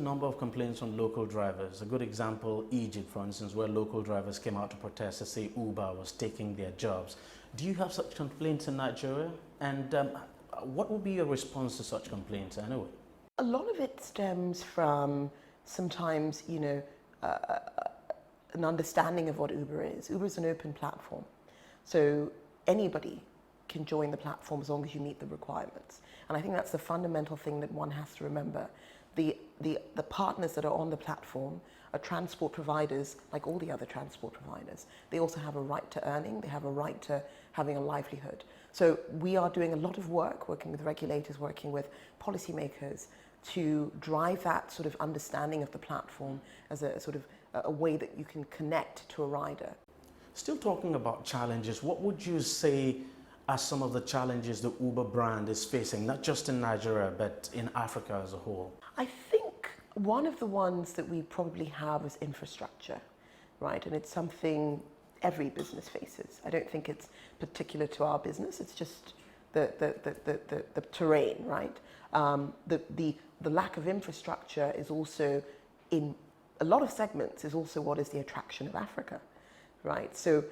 number of complaints from local drivers. A good example, Egypt, for instance, where local drivers came out to protest to say Uber was taking their jobs. Do you have such complaints in Nigeria? And what would be your response to such complaints anyway? A lot of it stems from sometimes, an understanding of what Uber is. Uber is an open platform. So anybody can join the platform as long as you meet the requirements. And I think that's the fundamental thing that one has to remember. The partners that are on the platform are transport providers like all the other transport providers. They also have a right to earning, they have a right to having a livelihood. So we are doing a lot of work, working with regulators, working with policymakers to drive that sort of understanding of the platform as a sort of a way that you can connect to a rider. Still talking about challenges, what would you say are some of the challenges the Uber brand is facing, not just in Nigeria, but in Africa as a whole? I think one of the ones that we probably have is infrastructure, right? And it's something every business faces. I don't think it's particular to our business. It's just the terrain, right? The lack of infrastructure is also, in a lot of segments, is also what is the attraction of Africa, right? So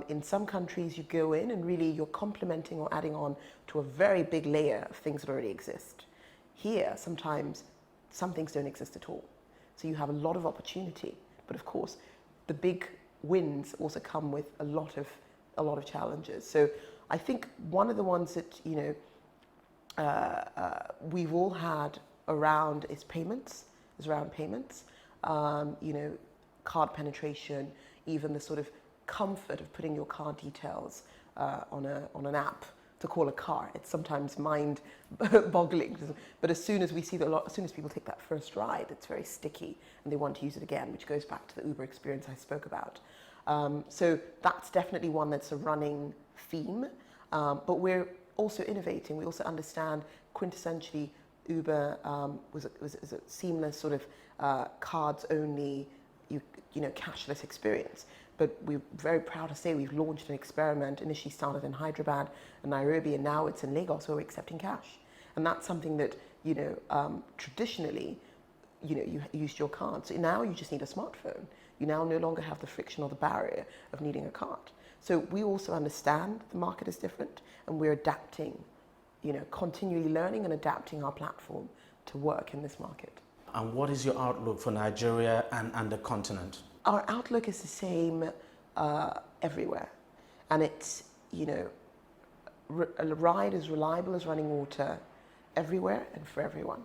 in some countries you go in and really you're complementing or adding on to a very big layer of things that already exist. Here, sometimes some things don't exist at all. So you have a lot of opportunity, but of course, the big wins also come with a lot of challenges. So I think one of the ones that we've all had around is payments. Card penetration, even the sort of comfort of putting your card details on an app to call a car. It's sometimes mind-boggling, but as soon as people take that first ride, it's very sticky and they want to use it again, which goes back to the Uber experience I spoke about. So that's definitely one that's a running theme, but we're also innovating. We also understand quintessentially Uber was a seamless sort of cards-only, cashless experience. But we're very proud to say we've launched an experiment, initially started in Hyderabad and Nairobi, and now it's in Lagos where we're accepting cash. And that's something that, traditionally, you used your card. So now you just need a smartphone. You now no longer have the friction or the barrier of needing a card. So we also understand the market is different, and we're adapting, continually learning and adapting our platform to work in this market. And what is your outlook for Nigeria and the continent? Our outlook is the same everywhere. And it's, a ride is reliable as running water everywhere and for everyone.